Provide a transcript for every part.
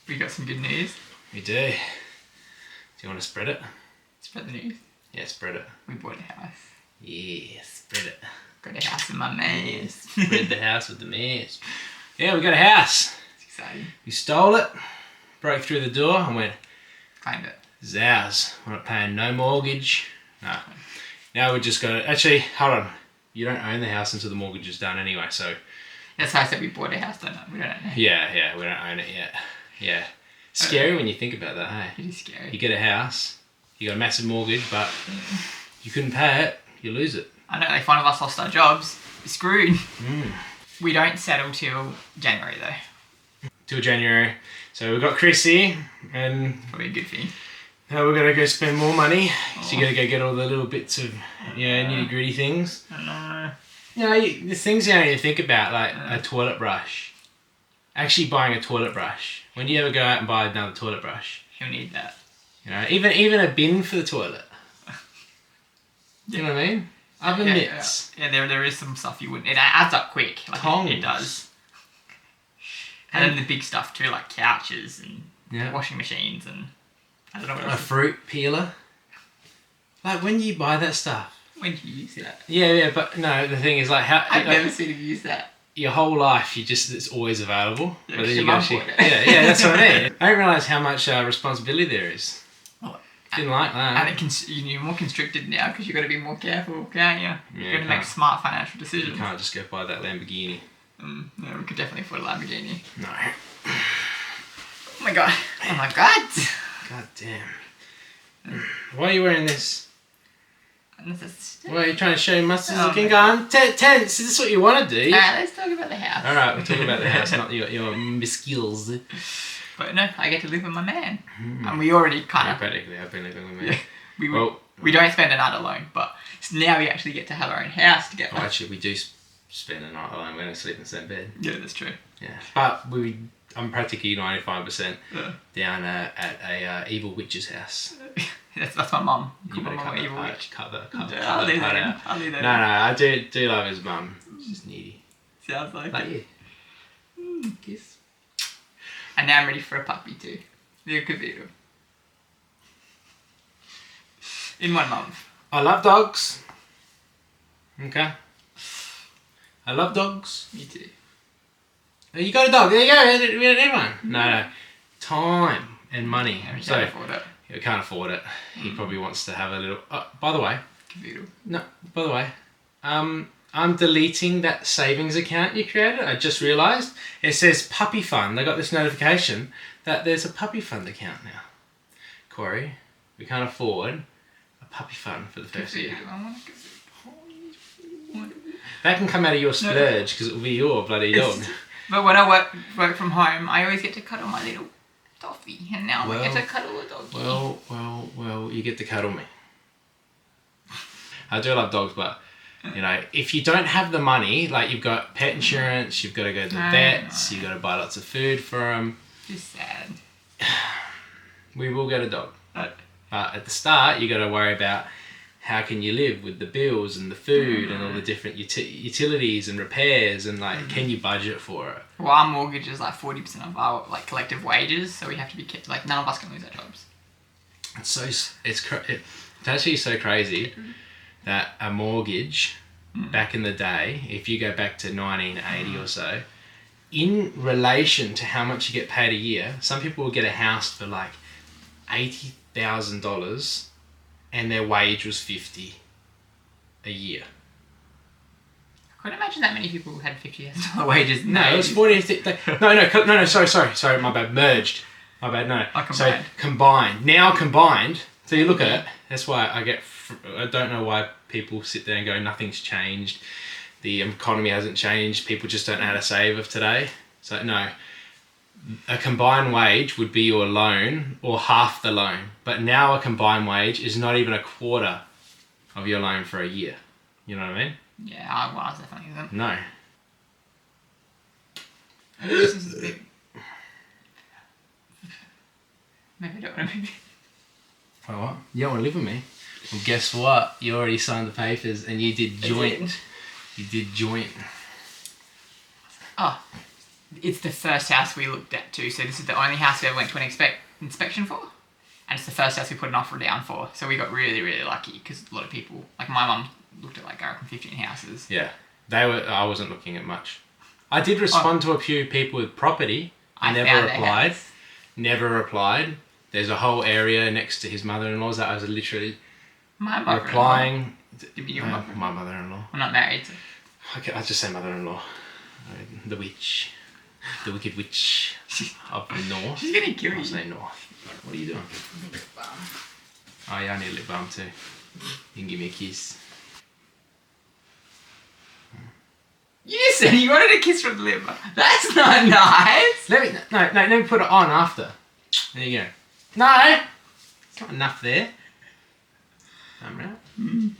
We got some good news. We do. Do you want to spread it? Spread the news. Yeah, spread it. We bought a house. Yeah, spread it. Got a house with my man. Spread the house with the mess. Yeah, we got a house. It's exciting. We stole it, broke through the door and went, Claimed it. this is ours. We're not paying no mortgage. No. Now we just got to, actually, hold on. You don't own the house until the mortgage is done anyway, so. That's how I said we bought a house, don't we? We don't own it. Yeah, we don't own it yet. Yeah. Scary when you think about that, hey? It is scary. You get a house, you got a massive mortgage, but you couldn't pay it, you lose it. I know, like one of us lost our jobs. We're screwed. Mm. We don't settle till January though. Till January. So we've got Chris here, and Probably a good thing. now we're going to go spend more money. So you got to go get all the little bits of, nitty gritty things. I know. There's things you don't even think about, like a toilet brush. Actually buying a toilet brush. When do you ever go out and buy another toilet brush? He'll need that. Even a bin for the toilet. You know what I mean? Oven mitts. Yeah, there is some stuff you wouldn't. It adds up quick. Like Tongs. It does. And then the big stuff too, like couches and washing machines and I don't know what A else. fruit peeler. Like when you buy that stuff. When do you use that? Yeah, but no, the thing is like how I've never seen him use that. your whole life it's always available. Yeah, but then your you mum actually, bought it. yeah, that's what I mean. I didn't realise how much responsibility there is. Oh, Didn't like that. and you're more constricted now because you've got to be more careful, can't you? You've got to make smart financial You decisions. can't just go buy that Lamborghini. No, we could definitely afford a Lamborghini. No. Oh my god. Oh my god. God damn. Why are you wearing this? Why are you trying to show your muscles looking? Go on. Tense. Is this what you want to do? Let's talk about the house. Alright, we'll talk about the house, not your skills. But no, I get to live with my man. And we already kind of... Practically, I've been living with me. Yeah, we don't spend a night alone, but now we actually get to have our own house together. Well, actually, we do spend a night alone. We don't sleep in the same bed. Yeah, that's true. Yeah, but I'm practically 95% down at a evil witch's house. That's my mum. You better cut evil that witch. part out. I'll leave that in. I'll leave that No, I do love his mum. She's just needy. Sounds like it. Yeah. Kiss. And now I'm ready for a puppy too. The Kavito. In 1 month. I love dogs. Okay. I love dogs. Me too. Oh, you got a dog. There you go. We don't need one. No. Time and money. Yeah, we So can't afford it. he can't afford it. He probably wants to have a little. By the way. Kavito. No. By the way. I'm deleting that savings account you created. I just realised it says puppy fund. I got this notification that there's a puppy fund account now. Corey, we can't afford a puppy fund for the first year. I want a That can come out of your splurge because it'll be your bloody dog. But when I work from home, I always get to cuddle my little toffee, and now I get to cuddle a doggy. Well, you get to cuddle me. I do love dogs, but if you don't have the money, like you've got pet insurance, you've got to go to the vets, you've got to buy lots of food for them. Just sad. We will get a dog. But at the start, you got to worry about how can you live with the bills and the food and all the different utilities and repairs and can you budget for it? Well, our mortgage is like 40% of our collective wages, so we have to be kept. None of us can lose our jobs. It's actually so crazy that a mortgage back in the day, if you go back to 1980 or so, in relation to how much you get paid a year, some people will get a house for like $80,000 and their wage was $50 a year. I couldn't imagine that many people had $50,000 wages. No, it was 40. No. Sorry. My bad. Merged. My bad. No. Combined. So combined. Now combined. So you look at it. That's why I don't know why people sit there and go, nothing's changed. The economy hasn't changed. People just don't know how to save of today. So no. A combined wage would be your loan or half the loan. But now a combined wage is not even a quarter of your loan for a year. You know what I mean? Yeah, I definitely isn't. No. This is big. Maybe I don't want to be. Oh, what? You don't want to live with me? Well, guess what? You already signed the papers and you did joint. You did joint. Oh, it's the first house we looked at too. So this is the only house we ever went to an inspection for. And it's the first house we put an offer down for. So we got really, really lucky because a lot of people, like my mum looked at like, I reckon 15 houses. Yeah. I wasn't looking at much. I did respond to a few people with property. I never replied. Never replied. There's a whole area next to his mother-in-law's that I was literally replying. My mother-in-law. I'm not married. So. Okay, I'll just say mother-in-law. The witch. The wicked witch of the north. She's gonna kill you. I'll say north. What are you doing? Lip balm. Oh yeah, I need a lip balm too. You can give me a kiss. You just said you wanted a kiss from the lip balm. That's not nice. Let me put it on after. There you go. No! It's not enough there. I'm right.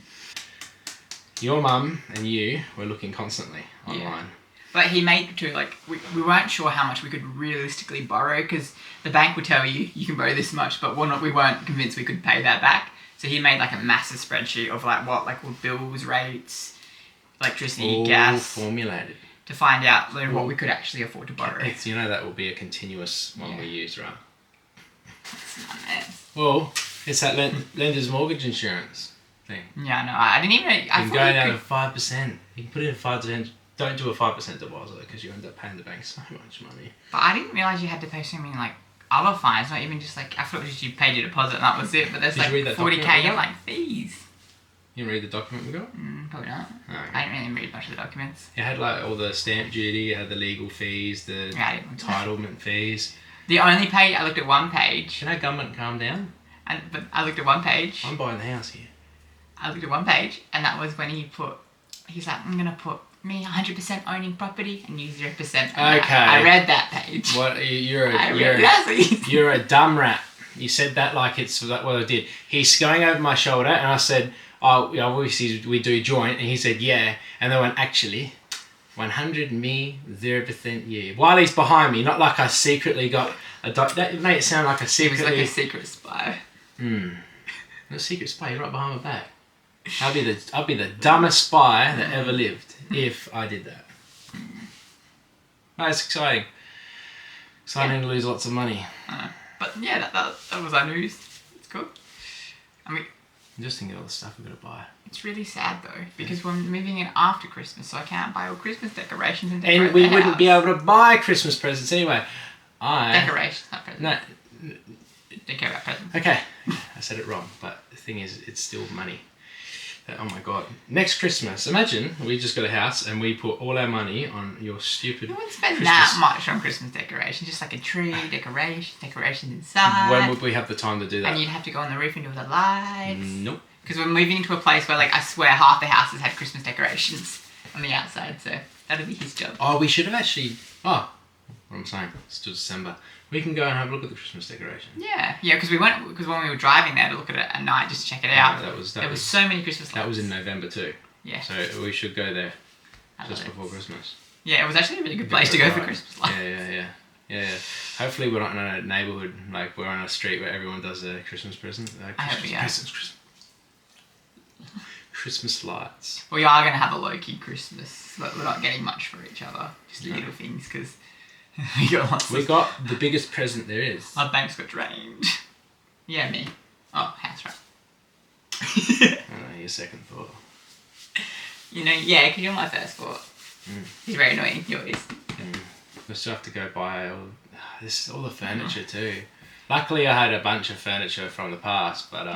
Your mum and you were looking constantly online. Yeah. But he made to like, we weren't sure how much we could realistically borrow because the bank would tell you can borrow this much, but we weren't convinced we could pay that back. So he made like a massive spreadsheet of like what, like bills, rates, electricity, gas. Formulated. To find out what we could actually afford to borrow. It's, that will be a continuous one we use, right? It's not nice. Well, it's that lender's mortgage insurance thing. Yeah, no, I didn't even know. You can go down to 5%. You can put in 5%. Don't do a 5% deposit because you end up paying the bank so much money. But I didn't realise you had to pay so many other fines, not even just I thought just you paid your deposit and that was it, but there's 40k in fees. You didn't read the document we got? Probably not. Oh, okay. I didn't really read much of the documents. It had all the stamp duty, it had the legal fees, the entitlement fees. The only page, I looked at one page. Can our government calm down? But I looked at one page. I'm buying the house here. I looked at one page and that was when he's like, I'm going to put me 100% owning property and you 0%. Okay. I read that page. What? You're a dumb rat. You said that like it's what I did. He's going over my shoulder and I said, oh, obviously we do joint. And he said, yeah. And they went, actually, 100 me, 0% you. While he's behind me, not like I secretly got a that made it sound like a secret. He was like a secret spy. A secret spy, you're right behind my back. I'll be the dumbest spy that ever lived if I did that. It's exciting. Exciting to lose lots of money. But yeah, that was our news. It's cool. I mean, I'm just thinking of all the stuff we're going to buy. It's really sad though, because we're moving in after Christmas, so I can't buy all Christmas decorations and decorate the house. Wouldn't be able to buy Christmas presents anyway. Decorations, not presents. No. Don't care about presents. Okay, I said it wrong, but the thing is, it's still money. Oh my god. Next Christmas, imagine we just got a house and we put all our money on your stupid You wouldn't spend that much on Christmas decorations, just like a tree, decorations inside. When would we have the time to do that? And you'd have to go on the roof and do all the lights. Nope. Because we're moving into a place where, I swear half the houses had Christmas decorations on the outside, so that'll be his job. Oh, we should have actually... what I'm saying, it's still December. We can go and have a look at the Christmas decoration. Yeah, because when we were driving there to look at it at night just to check it out, there was so many Christmas lights. That was in November too. Yeah. So we should go there just before Christmas. Yeah, it was actually a really good place to go for Christmas lights. Yeah. Hopefully we're not in a neighbourhood, we're on a street where everyone does a Christmas present. I hope we are. Christmas lights. We are going to have a low-key Christmas, but we're not getting much for each other. Just little things, because... we got the biggest present there is. Our banks got drained. Yeah, me. Oh, house right. Your second thought. Because you're my first thought. He's very annoying, yours. We still have to go buy all the furniture too. Luckily I had a bunch of furniture from the past, but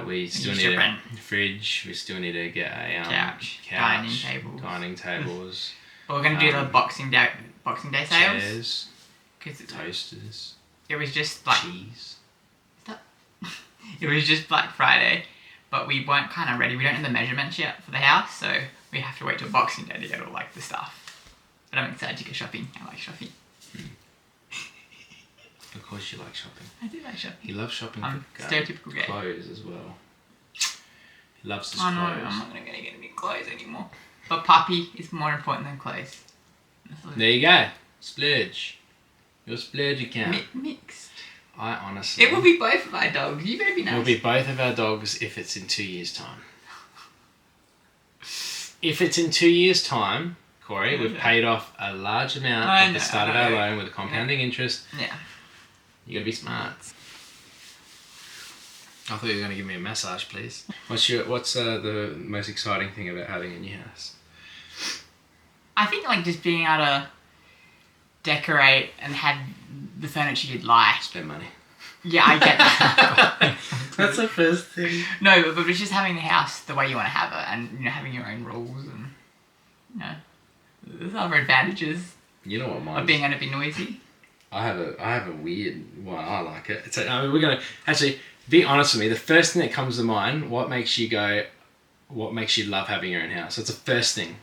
we still need a fridge, we still need to get a couch, dining tables. Well, we're going to do the Boxing Day sales. Chairs, toasters. It was just cheese. It was just Black Friday, but we weren't kind of ready. We don't know the measurements yet for the house, so we have to wait till Boxing Day to get all the stuff. But I'm excited to go shopping. I like shopping. Of course you like shopping. I do like shopping. He loves shopping for stereotypical gay. Clothes as well. He loves his clothes. No, I'm not going to get any clothes anymore. But puppy is more important than clothes. There you go. Splurge. Your splurge account. Mixed. I honestly... It will be both of our dogs. You better be nice. It will be both of our dogs if it's in 2 years' time. If it's in 2 years' time, Corey. We've paid off a large amount at the start of our loan with a compounding interest. Yeah. You gotta be smart. I thought you were gonna give me a massage, please. What's the most exciting thing about having a new house? I think like just being able to decorate and have the furniture you'd like. Spend money. Yeah, I get that. That's the first thing. No, but it's just having the house the way you want to have it, and having your own rules, and there's other advantages. You know what mine? Of being able to be noisy. I have a weird one. I like it. So we're gonna actually be honest with me. The first thing that comes to mind, what makes you love having your own house? That's the first thing.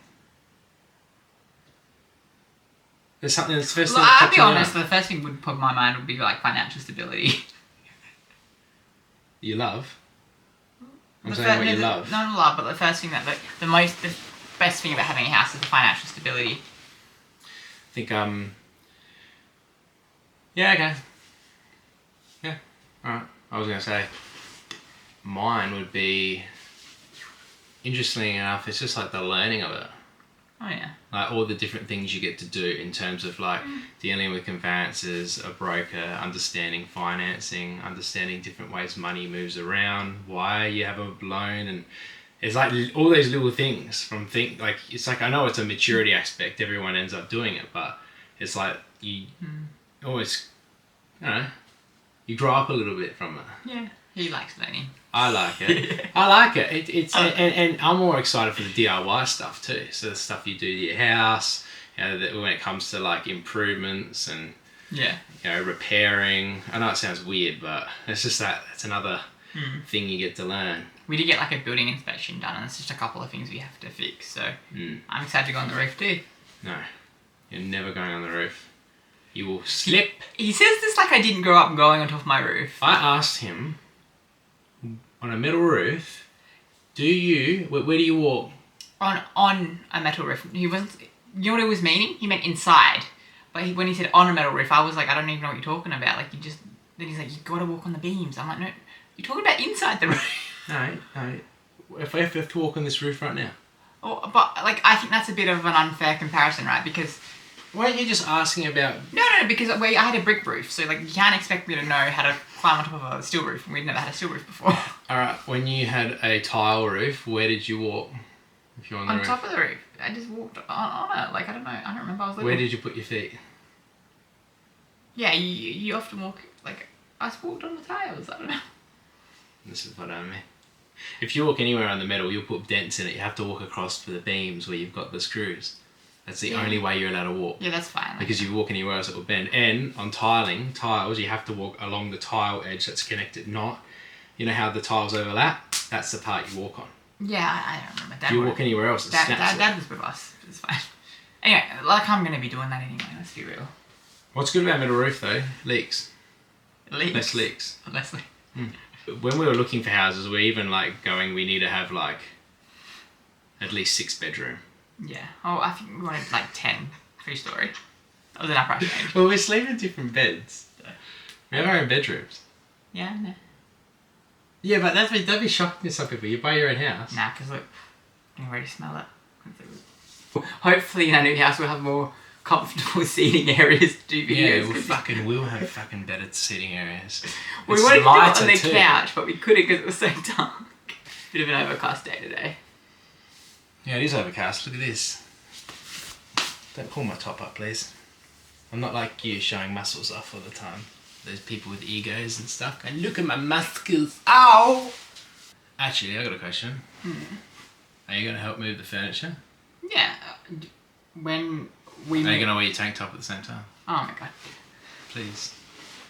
There's something that's the first thing. I'll be honest. The first thing would put in my mind would be like financial stability. You love. I'm saying what you love. Not love, but the first thing the best thing about having a house is the financial stability. I think yeah, okay. Yeah, alright. I was going to say, mine would be, interestingly enough, it's just like the learning of it. Oh, yeah. Like all the different things you get to do in terms of like dealing with conveyances, a broker, understanding financing, understanding different ways money moves around, why you have a loan, and it's like all those little things it's like, I know it's a maturity aspect, everyone ends up doing it, but it's like you always, you grow up a little bit from it. Yeah, he likes learning. I like it. I like it. And I'm more excited for the DIY stuff too. So the stuff you do to your house, when it comes to like improvements and repairing. I know it sounds weird, but it's just it's another thing you get to learn. We did get like a building inspection done, and it's just a couple of things we have to fix. So I'm excited to go on the roof too. No, you're never going on the roof. You will slip. He says this like I didn't grow up going on top of my roof. I asked him, on a metal roof, where do you walk? On a metal roof. He wasn't. You know what it was meaning? He meant inside. But when he said on a metal roof, I was like, I don't even know what you're talking about. Like then he's like, you gotta walk on the beams. I'm like, no, you're talking about inside the roof. No. If I have to walk on this roof right now. Oh, but like I think that's a bit of an unfair comparison, right? Because. Why aren't you just asking about... No, because I had a brick roof, so like you can't expect me to know how to climb on top of a steel roof, and we'd never had a steel roof before. Alright, when you had a tile roof, where did you walk? If you're on the roof? On top of the roof. I just walked on it. Like, I don't know. I don't remember. I was little. Where did you put your feet? Yeah, you often walk... Like, I just walked on the tiles. I don't know. This is what I mean. If you walk anywhere on the metal, you'll put dents in it. You have to walk across for the beams where you've got the screws. That's the only way you're allowed to walk. Yeah, that's fine. Because you walk anywhere else, it will bend. And on tiles, you have to walk along the tile edge that's connected. Not, you know how the tiles overlap? That's the part you walk on. Yeah, I don't remember. If you walk anywhere else, it snaps it. Dad was with us. It's fine. Anyway, like I'm going to be doing that anyway. Let's be real. What's good about metal roof though? Leaks. Less leaks. Less leaks. When we were looking for houses, we even we need to have like at least 6 bedroom. Yeah. Oh, I think we wanted like 10 3-story. That was an upright range. Well, we sleep in different beds. We have our own bedrooms. Yeah, no. Yeah, but that'd be shocking to some people. You buy your own house. Nah, because look, I can already smell it. Hopefully in our new house we'll have more comfortable seating areas to do videos. Yeah, we'll have fucking better seating areas. We wanted to do it on the couch, but we couldn't because it was so dark. Bit of an overcast day today. Yeah, it is overcast. Look at this. Don't pull my top up, please. I'm not like you showing muscles off all the time. Those people with egos and stuff. And look at my muscles. Ow! Actually, I got a question. Are you going to help move the furniture? Yeah. When we... Are you going to wear your tank top at the same time? Oh my god. Please.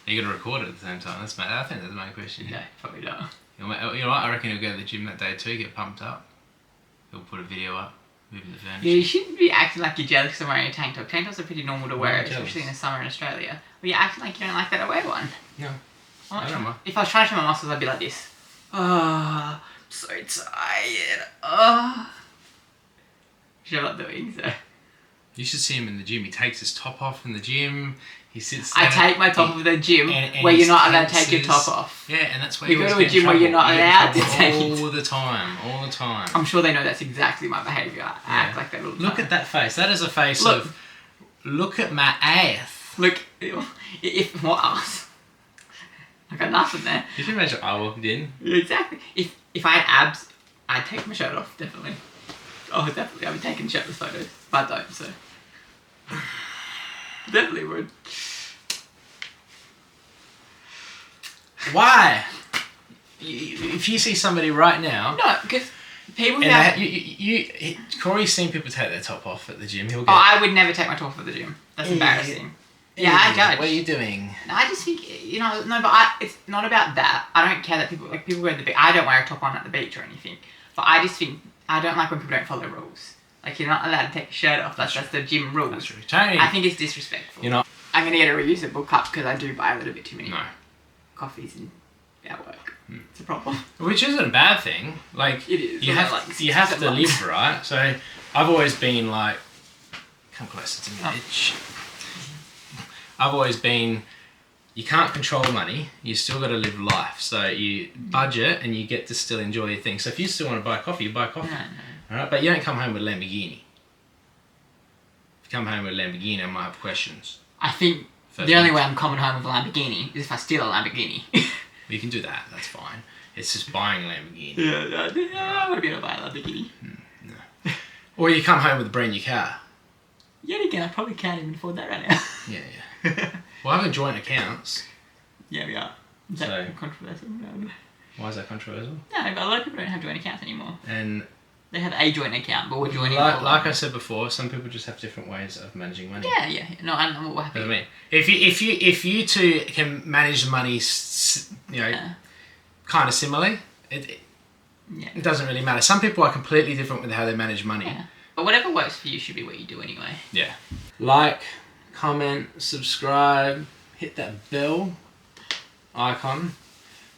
Are you going to record it at the same time? I think that's my question. No, probably not. You know what? I reckon he'll go to the gym that day too, get pumped up. He'll put a video up, moving the furniture. Yeah, you shouldn't be acting like you're jealous because I'm wearing a tank top. Tank tops are pretty normal to wear, especially in the summer in Australia. But you're acting like you don't like that I wear one. No. I don't mind. If I was trying to show my muscles, I'd be like this. I'm so tired. Which I'm not doing, so... You should see him in the gym. He takes his top off in the gym. He sits I there. take my top of the gym and where he you're not allowed to take your tenses. top off. Yeah, and that's where You you go always to a get in gym where you're trouble. not You get in allowed to trouble take it. all the time, all the time. I'm sure they know that's exactly my behaviour. I act like that all the time. Look at that face. That is a face Look. of, look at my ass. Look, if what ass? I got nothing there. Did you imagine I walked in? Exactly. If I had abs, I'd take my shirt off, definitely. Oh, definitely. I'd be taking shirtless photos. But I don't, so. Definitely would. Why? If you see somebody right now, No, because people and have... Corey's seen people take their top off at the gym. He'll go, Oh, I would never take my top off at the gym. That's embarrassing. Yeah, I judge. What are you doing? No, I just think, no, but it's not about that. I don't care that people go to the beach. I don't wear a top on at the beach or anything. But I just think, I don't like when people don't follow rules. Like, you're not allowed to take your shirt off. That's the gym rules. That's true. Tony. I think it's disrespectful. You're not. I'm going to get a reusable cup because I do buy a little bit too many No. coffees at work. It's a problem. Which isn't a bad thing. Like, It is. you have to live, right? So, I've always been like, come closer to me, bitch. I've always been, you can't control money, you still got to live life. So you budget and you get to still enjoy your things. So if you still want to buy coffee, you buy coffee. No. Alright, but you don't come home with a Lamborghini. If you come home with a Lamborghini, I might have questions. I think the only way I'm coming home with a Lamborghini is if I steal a Lamborghini. You can do that, that's fine. It's just buying a Lamborghini. Yeah, I want to be able to buy a Lamborghini. No. Or you come home with a brand new car. Yet again, I probably can't even afford that right now. Yeah. Well, I have joint accounts. Yeah, we are. Is that So- controversial? No. Why is that controversial? No, but a lot of people don't have joint accounts anymore. And They have a joint account, but we're joining. like I said before, some people just have different ways of managing money. Yeah. No, I know what You know happened. what I mean? If you two can manage the money, kind of similarly, it doesn't really matter. Some people are completely different with how they manage money. Yeah. But whatever works for you should be what you do anyway. Yeah. Like, comment, subscribe, hit that bell icon,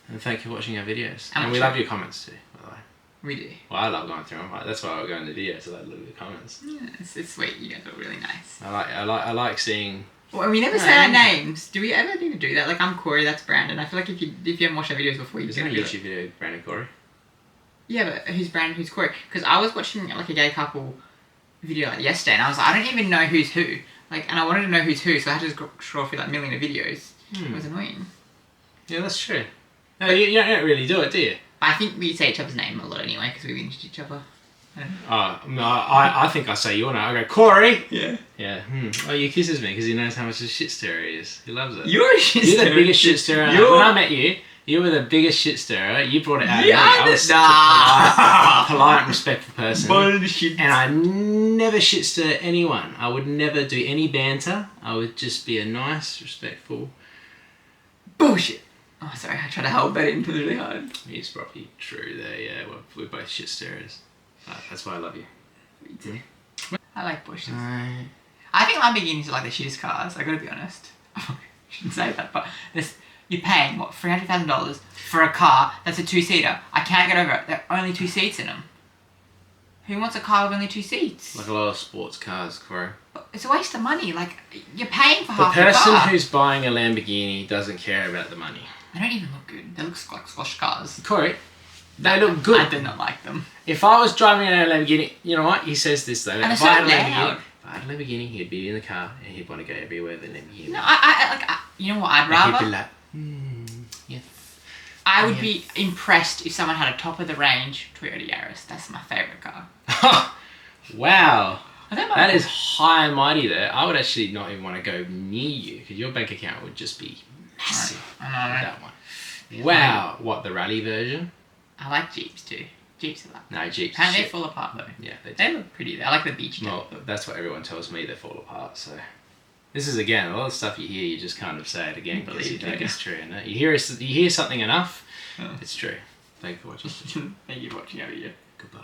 and thank you for watching our videos. And we love your comments too, by the way. We do. Well, I love going through them. That's why I go in the videos. I like to look at the comments. Yeah, it's sweet. You guys are really nice. I like seeing. Well, we never say our names. Do we ever even do that? Like, I'm Corey, that's Brandon. I feel like if you haven't watched our videos before, you're Is there a gonna do YouTube it. video, Brandon Corey? Yeah, but who's Brandon, who's Corey? Because I was watching like a gay couple video like yesterday, and I was like, I don't even know who's who. Like, and I wanted to know who's who, so I had to just scroll through like a million of videos. It was annoying. Yeah, that's true. No, you don't really do it, do you? I think we say each other's name a lot anyway, because we finished each other. I think I say your name. I go, Corey! Yeah. Yeah. Oh, he kisses me because he knows how much of a shit stirrer he is. He loves it. You're a shit You're the stirrer. biggest shit stirrer. When I met you, you were the biggest shit stirrer. You brought it out Yeah, of me. I was such a polite, respectful person. Bullshit. And I never shit stir anyone. I would never do any banter. I would just be a nice, respectful... Bullshit. Oh, sorry, I tried to hold that in really hard. It's probably true there, yeah. We're both shit stirrers. That's why I love you. Me too. I like bushes. I think Lamborghinis are like the shittest cars, I gotta be honest. I shouldn't say that, but you're paying, what, $300,000 for a car that's a two-seater. I can't get over it. There are only 2 seats in them. Who wants a car with only 2 seats? Like a lot of sports cars, Corey. But it's a waste of money. Like, you're paying for The half the car. person who's buying a Lamborghini doesn't care about the money. They don't even look good. They look like squash cars. Corey, they look good. I do not like them. If I was driving a Lamborghini, you know what? He says this though. And If I had a Lamborghini, he'd be in the car and he'd want to go everywhere with the Lamborghini. No, you know what I'd And rather? he'd be like, yes. I would be impressed if someone had a top-of-the-range Toyota Yaris. That's my favourite car. Wow. That That is high and mighty there. I would actually not even want to go near you because your bank account would just be massive. I know. With that one. Wow. What, the rally version? I like Jeeps too. Jeeps are like... No, Jeeps. And they shit. fall apart though. Yeah, they do. They look pretty though. I like the beach Well, top. that's what everyone tells me. They fall apart. So this is again a lot of stuff you hear. You just kind of say it again because you think it's true. And you hear something enough, it's true. Thank you for watching. Thank you for watching our video. Goodbye.